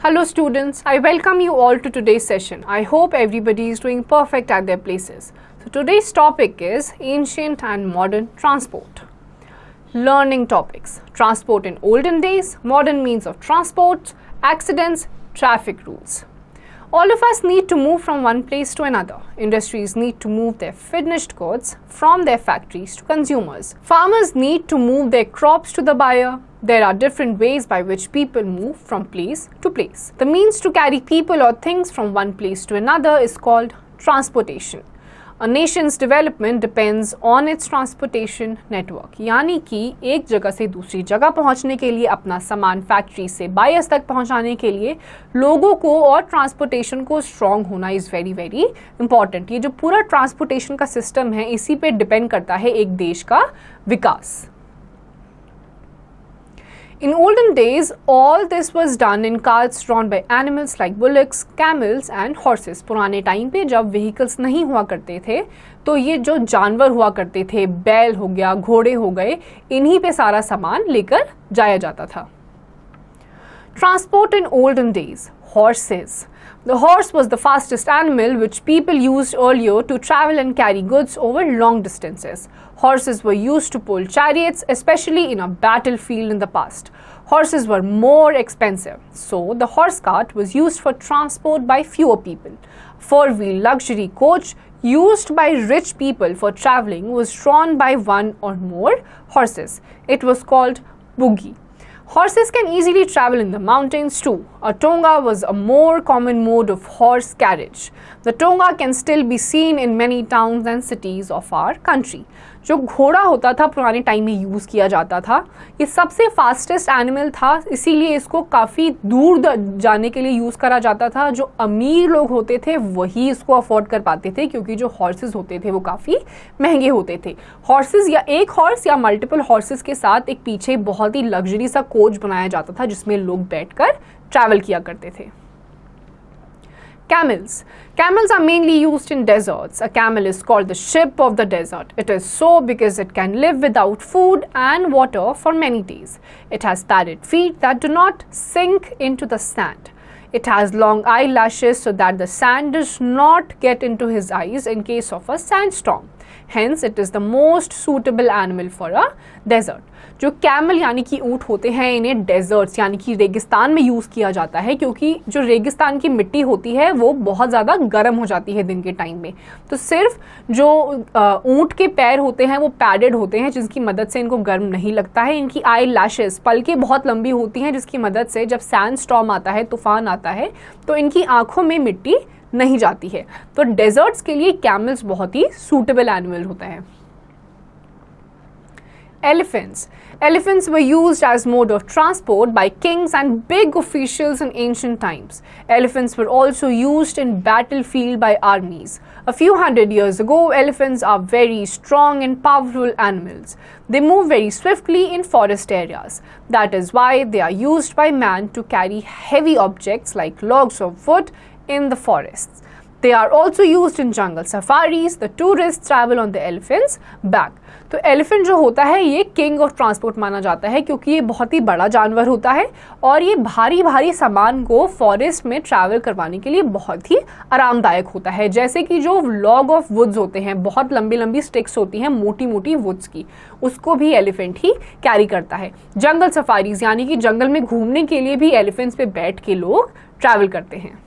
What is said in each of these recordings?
Hello students, I welcome you all to today's session. I hope everybody is doing perfect at their places. So today's topic is ancient and modern transport. Learning topics: transport in olden days, modern means of transport, accidents, traffic rules. All of us need to move from one place to another. Industries need to move their finished goods from their factories to consumers. Farmers need to move their crops to the buyer. There are different ways by which people move from place to place. The means to carry people or things from one place to another is called transportation. A nation's development depends on its transportation network. यानी कि एक जगह से दूसरी जगह पहुंचने के लिए, अपना सामान फैक्ट्री से बायर्स तक पहुंचाने के लिए लोगों को और ट्रांसपोर्टेशन को स्ट्रॉन्ग होना इज़ वेरी वेरी इंपॉर्टेंट. ये जो पूरा ट्रांसपोर्टेशन का सिस्टम है, इसी पे डिपेंड करता है एक देश का विकास. In olden days, all this was done in carts drawn by animals like bullocks, camels and horses. पुराने टाइम पे जब व्हीकल्स नहीं हुआ करते थे तो ये जो जानवर हुआ करते थे, बैल हो गया, घोड़े हो गए, इन्हीं पे सारा सामान लेकर जाया जाता था. Transport in olden days. Horses. The horse was the fastest animal which people used earlier to travel and carry goods over long distances. Horses were used to pull chariots, especially in a battlefield in the past. Horses were more expensive, so the horse cart was used for transport by fewer people. Four-wheel luxury coach used by rich people for traveling was drawn by one or more horses. It was called buggy. Horses can easily travel in the mountains too. A tonga was a more common mode of horse carriage. The tonga can still be seen in many towns and cities of our country. जो घोड़ा होता था पुराने time में use किया जाता था, ये सबसे फास्टेस्ट एनिमल था, इसीलिए इसको काफ़ी दूर जाने के लिए यूज़ करा जाता था. जो अमीर लोग होते थे वही इसको अफोर्ड कर पाते थे, क्योंकि जो हॉर्सेस होते थे वो काफ़ी महंगे होते थे. हॉर्सेस या एक हॉर्स या मल्टीपल हॉर्सेस के साथ एक पीछे बहुत ही लग्जरी सा कोच बनाया जाता था जिसमें लोग बैठकर ट्रैवल किया करते थे. Camels. Camels are mainly used in deserts. A camel is called the ship of the desert. It is so because it can live without food and water for many days. It has padded feet that do not sink into the sand. It has long eyelashes so that the sand does not get into his eyes in case of a sandstorm. Hence, it is the most suitable animal for a desert. जो camel यानी कि ऊँट होते हैं, इन्हें desserts यानी कि रेगिस्तान में यूज़ किया जाता है, क्योंकि जो रेगिस्तान की मिट्टी होती है वो बहुत ज़्यादा गर्म हो जाती है दिन के टाइम में. तो सिर्फ जो ऊँट के पैर होते हैं वो पैडेड होते हैं, जिसकी मदद से इनको गर्म नहीं लगता है. इनकी आई लैशेस, पलकें बहुत लंबी होती हैं, जिसकी मदद से जब सैंड स्टॉर्म आता है, तूफान आता है, तो इनकी आँखों में मिट्टी नहीं जाती है. तो डेजर्ट्स के लिए कैमल्स बहुत ही सूटेबल एनिमल होता है. Elephants. Elephants were used as mode of transport by kings and big officials in ancient times. Elephants were also used in battlefield by armies. A few hundred years ago, elephants are very strong and powerful animals. They move very swiftly in forest areas. That is why they are used by man to carry heavy objects like logs of wood in the forests. They are also used in jungle safaris. The tourists travel on the elephant's back. तो elephant जो होता है ये king of transport माना जाता है, क्योंकि ये बहुत ही बड़ा जानवर होता है और ये भारी भारी सामान को फॉरेस्ट में ट्रैवल करवाने के लिए बहुत ही आरामदायक होता है. जैसे कि जो लॉग ऑफ वुड्स होते हैं, बहुत लंबी लंबी स्टिक्स होती हैं मोटी मोटी वुड्स की, उसको भी एलिफेंट ही कैरी करता है. जंगल सफारीज यानी कि जंगल में घूमने के लिए भी एलिफेंट्स पे बैठ के लोग ट्रैवल करते हैं.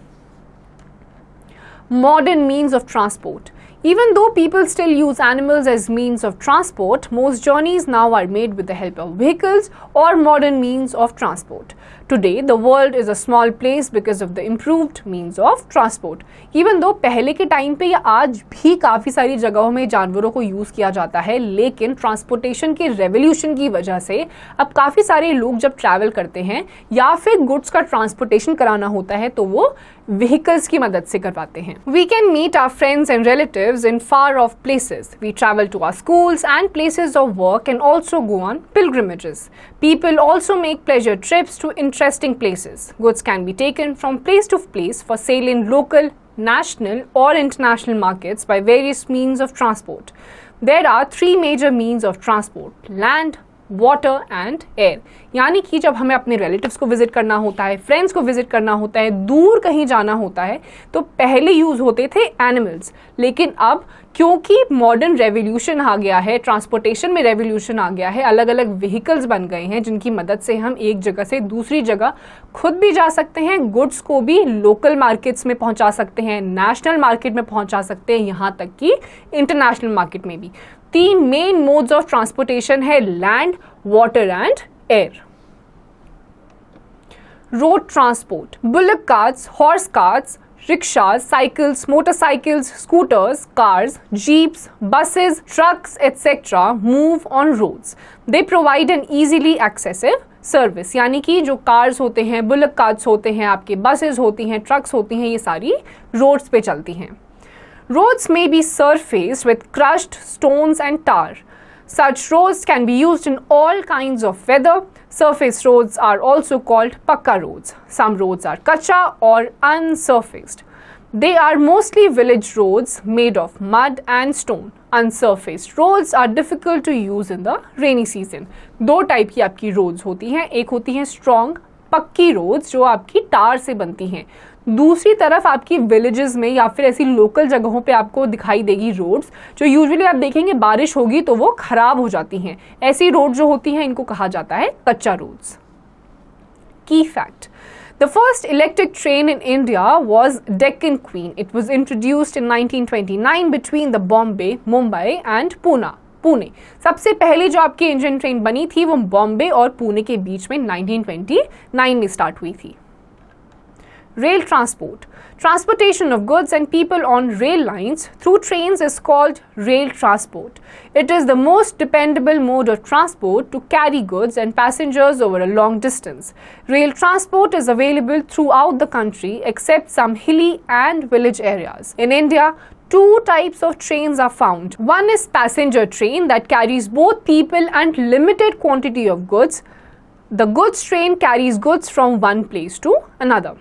Modern means of transport. Even though people still use animals as means of transport, most journeys now are made with the help of vehicles or modern means of transport. Today, the world is a small place because of the improved means of transport. Even though पहले के time पे या आज भी काफ़ी सारी जगहों में जानवरों को यूज़ किया जाता है, लेकिन ट्रांसपोर्टेशन के रेवोल्यूशन की वजह से अब काफ़ी सारे लोग जब ट्रैवल करते हैं या फिर गुड्स का ट्रांसपोर्टेशन कराना होता है तो वो vehicles की मदद से करवाते हैं. We can meet our friends and relatives in far off places. We travel to our schools and places of work and also go on pilgrimages. People also make pleasure trips to interesting places. Goods can be taken from place to place for sale in local, national or international markets by various means of transport. There are three major means of transport: land, water and air. यानी कि जब हमें अपने relatives को visit करना होता है, friends को विजिट करना होता है, दूर कहीं जाना होता है, तो पहले यूज होते थे एनिमल्स। लेकिन अब क्योंकि मॉडर्न रेवोल्यूशन आ गया है, ट्रांसपोर्टेशन में रेवोल्यूशन आ गया है, अलग अलग व्हीकल्स बन गए हैं जिनकी मदद से हम एक जगह से दूसरी जगह खुद भी जा सकते हैं, गुड्स को भी लोकल मार्केट्स में पहुंचा सकते हैं, नेशनल मार्केट में पहुंचा सकते हैं, यहाँ तक कि इंटरनेशनल मार्केट में भी। 3 मेन मोड्स ऑफ ट्रांसपोर्टेशन है, land, water and air. Road transport, bullock carts, horse carts, rickshaws, cycles, motorcycles, scooters, cars, jeeps, buses, trucks, etc. move on roads. They provide an easily accessible service. यानी कि जो cars होते हैं, bullock carts होते हैं, आपके buses होती हैं, trucks होती हैं, ये सारी roads पे चलती हैं। Roads may be surfaced with crushed stones and tar. Such roads can be used in all kinds of weather. Surface roads are also called pakka roads. Some roads are kacha or unsurfaced. They are mostly village roads made of mud and stone. Unsurfaced roads are difficult to use in the rainy season. 2 type की आपकी roads होती हैं, एक होती हैं strong पक्की roads जो आपकी टार से बनती हैं, दूसरी तरफ आपकी विलेजेस में या फिर ऐसी लोकल जगहों पे आपको दिखाई देगी रोड्स जो यूजुअली आप देखेंगे बारिश होगी तो वो खराब हो जाती हैं। ऐसी रोड जो होती हैं इनको कहा जाता है कच्चा रोड्स। की fact, The first electric train in India was Deccan Queen. It was introduced in 1929 between the Bombay, Mumbai and Pune. सबसे पहले जो आपकी इंडियन ट्रेन बनी थी वो बॉम्बे और पुणे के बीच में 1929 में स्टार्ट हुई थी। Rail transport. Transportation of goods and people on rail lines through trains is called rail transport. It is the most dependable mode of transport to carry goods and passengers over a long distance. Rail transport is available throughout the country except some hilly and village areas. In India, 2 types of trains are found. One is passenger train that carries both people and limited quantity of goods. The goods train carries goods from one place to another.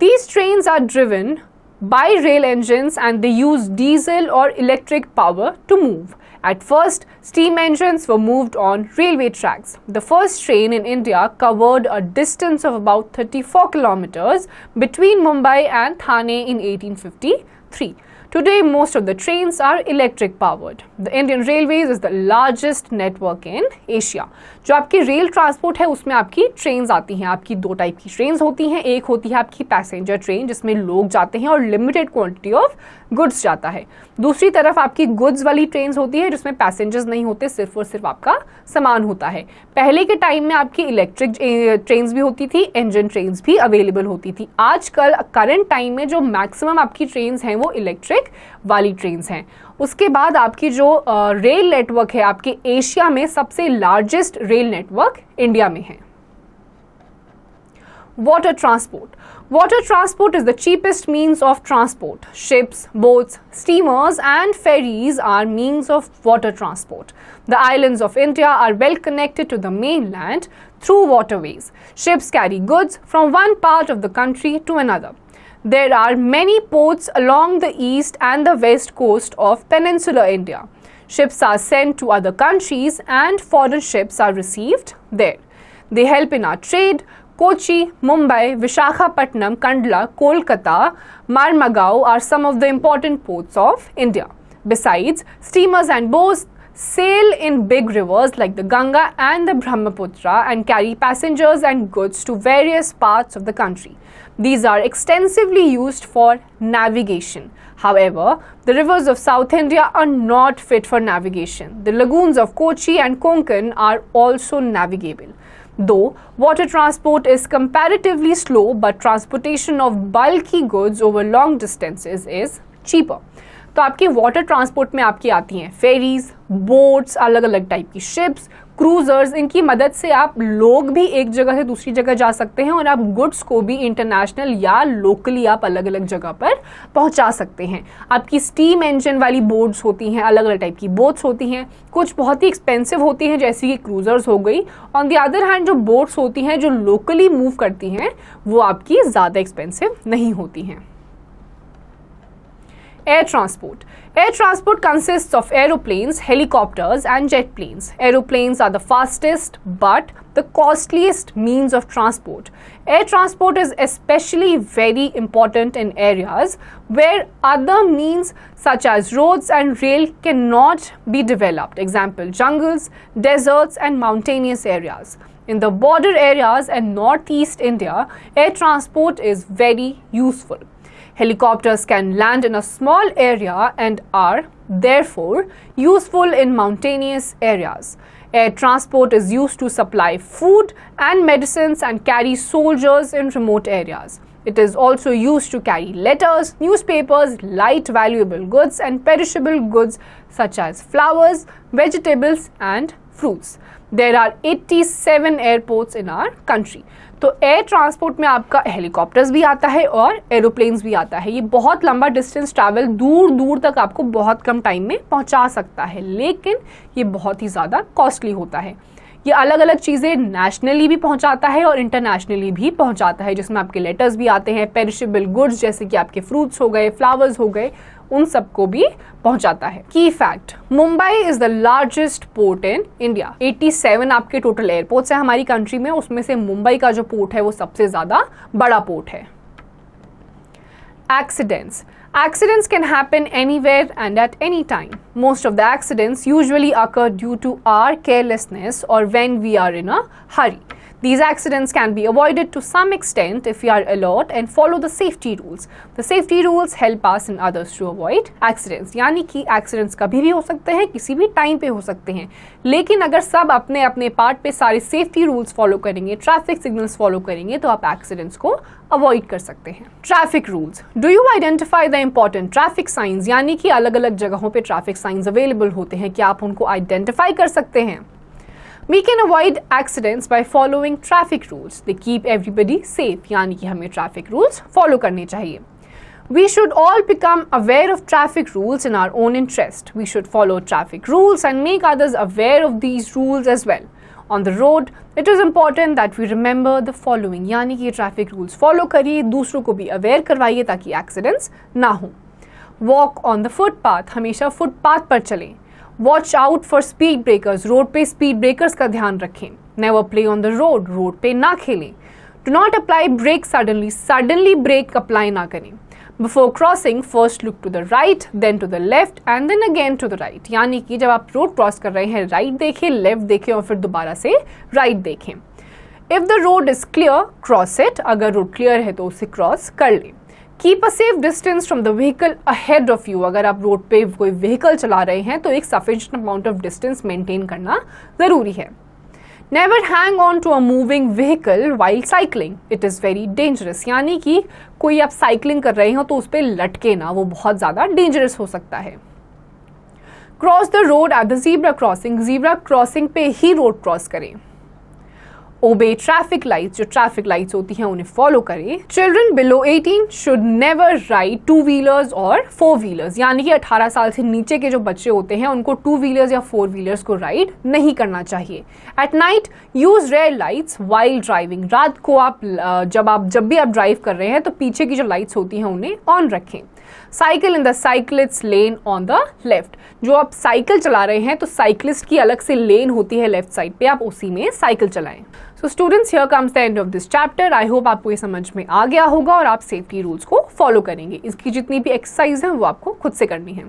These trains are driven by rail engines and they use diesel or electric power to move. At first, steam engines were moved on railway tracks. The first train in India covered a distance of about 34 kilometers between Mumbai and Thane in 1853. Today, most of the trains are electric powered. The Indian Railways is the largest network in Asia. जो आपकी rail transport है उसमें आपकी trains आती हैं, आपकी 2 type की trains होती हैं। एक होती है आपकी पैसेंजर ट्रेन जिसमें लोग जाते हैं और लिमिटेड क्वांटिटी ऑफ गुड्स जाता है। दूसरी तरफ आपकी गुड्स वाली ट्रेन्स होती है जिसमें पैसेंजर्स नहीं होते, सिर्फ और सिर्फ आपका सामान होता है। पहले के टाइम में आपकी इलेक्ट्रिक ट्रेन्स भी होती थी, इंजन ट्रेन्स भी अवेलेबल होती थी। आजकल करंट टाइम में जो मैक्सिमम आपकी ट्रेन्स हैं वो इलेक्ट्रिक वाली ट्रेन्स हैं। उसके बाद आपकी जो रेल नेटवर्क है आपके एशिया में सबसे लार्जेस्ट रेल नेटवर्क इंडिया में है। Water transport. Water transport is the cheapest means of transport. Ships, boats, steamers and ferries are means of water transport. The islands of India are well connected to the mainland through waterways. Ships carry goods from one part of the country to another. There are many ports along the east and the west coast of peninsular India. Ships are sent to other countries and foreign ships are received there. They help in our trade. Kochi, Mumbai, Visakhapatnam, Kandla, Kolkata, Marmagao are some of the important ports of India. Besides, steamers and boats sail in big rivers like the Ganga and the Brahmaputra and carry passengers and goods to various parts of the country. These are extensively used for navigation. However, the rivers of South India are not fit for navigation. The lagoons of Kochi and Konkan are also navigable. Though water transport is comparatively slow, but transportation of bulky goods over long distances is cheaper. तो आपकी water transport में आपकी आती हैं fairies, boats, अलग अलग type की ships, cruisers. इनकी मदद से आप लोग भी एक जगह से दूसरी जगह जा सकते हैं और आप गुड्स को भी इंटरनेशनल या लोकली आप अलग अलग जगह पर पहुंचा सकते हैं। आपकी स्टीम इंजन वाली बोट्स होती हैं, अलग अलग टाइप की बोट्स होती हैं, कुछ बहुत ही एक्सपेंसिव होती हैं जैसे कि क्रूजर्स हो गई। ऑन द अदर हैंड जो बोट्स होती हैं जो लोकली मूव करती हैं वो आपकी ज़्यादा एक्सपेंसिव नहीं होती हैं। Air transport. Air transport consists of aeroplanes, helicopters and jet planes. Aeroplanes are the fastest but the costliest means of transport. Air transport is especially very important in areas where other means such as roads and rail cannot be developed. Example, jungles, deserts and mountainous areas. In the border areas and northeast India, air transport is very useful. Helicopters can land in a small area and are therefore useful in mountainous areas. Air transport is used to supply food and medicines and carry soldiers in remote areas. It is also used to carry letters, newspapers, light valuable goods and perishable goods such as flowers, vegetables and fruits. There are 87 airports in our country. तो air transport में आपका helicopters भी आता है और aeroplanes भी आता है. ये बहुत लंबा डिस्टेंस ट्रैवल दूर दूर तक आपको बहुत कम टाइम में पहुंचा सकता है, लेकिन ये बहुत ही ज़्यादा कॉस्टली होता है. ये अलग अलग चीज़ें नेशनली भी पहुंचाता है और इंटरनेशनली भी पहुंचाता है, जिसमें आपके लेटर्स भी आते हैं, पेरिशेबल गुड्स जैसे कि आपके फ्रूट्स हो गए, फ्लावर्स हो गए, उन सबको भी पहुंचाता है. की fact, Mumbai is the largest port in India. 87 आपके टोटल एयरपोर्ट्स हैं हमारी कंट्री में, उसमें से मुंबई का जो पोर्ट है वो सबसे ज्यादा बड़ा पोर्ट है. Accidents. Accidents can happen anywhere and at any time. Most of the accidents usually occur due to our carelessness or when we are in a hurry. These accidents can be avoided to some extent if we are alert and follow the safety rules. The safety rules help us and others to avoid accidents. यानी कि accidents कभी भी हो सकते हैं, किसी भी time पे हो सकते हैं, लेकिन अगर सब अपने अपने पार्ट पे सारे सेफ्टी रूल्स फॉलो करेंगे, ट्रैफिक सिग्नल्स फॉलो करेंगे, तो आप एक्सीडेंट्स को अवॉइड कर सकते हैं. Traffic rules. Do you identify the important traffic science? यानी कि अलग अलग जगहों पे ट्रैफिक साइंस अवेलेबल होते हैं, क्या आप उनको आइडेंटिफाई कर सकते हैं? We can avoid accidents by following traffic rules. They keep everybody safe. यानी कि हमें traffic rules follow करने चाहिए. We should all become aware of traffic rules in our own interest. We should follow traffic rules and make others aware of these rules as well. On the road, it is important that we remember the following. यानी कि traffic rules follow करिए, दूसरों को भी aware करवाइए ताकि accidents ना हो. Walk on the footpath. हमेशा footpath पर चलें. Watch out for speed breakers. Road पे स्पीड ब्रेकर्स का ध्यान रखें. Never play on the road. Road पे ना खेलें. Do not apply brake suddenly. Suddenly brake apply ना करें. Before crossing first look to the right, then to the left and then again to the right. यानी कि जब आप road cross कर रहे हैं, राइट देखें, लेफ्ट देखें और फिर दोबारा से राइट देखें. If the road is clear, cross it. अगर रोड क्लियर है तो उसे क्रॉस कर लें. Keep a safe distance from the vehicle ahead of you. अगर आप रोड पे कोई व्हीकल चला रहे हैं तो एक sufficient amount of distance maintain करना ज़रूरी है. Never hang on to a moving vehicle while cycling. It is very dangerous. यानी कि कोई आप साइकिलिंग कर रहे हो तो उस पर लटके ना, वो बहुत ज़्यादा डेंजरस हो सकता है. Cross the road at the zebra crossing. Zebra crossing पे ही रोड क्रॉस करें. ओबे ट्रैफिक लाइट्स. जो ट्रैफिक लाइट्स होती हैं उन्हें फॉलो करें. Children below 18 should never ride two wheelers और फोर व्हीलर्स. यानी कि 18 साल से नीचे के जो बच्चे होते हैं उनको टू व्हीलर्स या फोर व्हीलर्स को राइड नहीं करना चाहिए. At night use red lights while driving. रात को आप जब भी आप ड्राइव कर रहे हैं तो पीछे की जो लाइट्स होती हैं उन्हें ऑन रखें. Cycle in the cyclist lane on the left. जो आप साइकिल चला रहे हैं तो साइक्लिस्ट की अलग से लेन होती है लेफ्ट साइड पे, आप उसी में साइकिल चलाएं. So students, here comes the end of this chapter. I hope आपको ये समझ में आ गया होगा और आप सेफ्टी रूल्स को फॉलो करेंगे. इसकी जितनी भी एक्सरसाइज है वो आपको खुद से करनी है.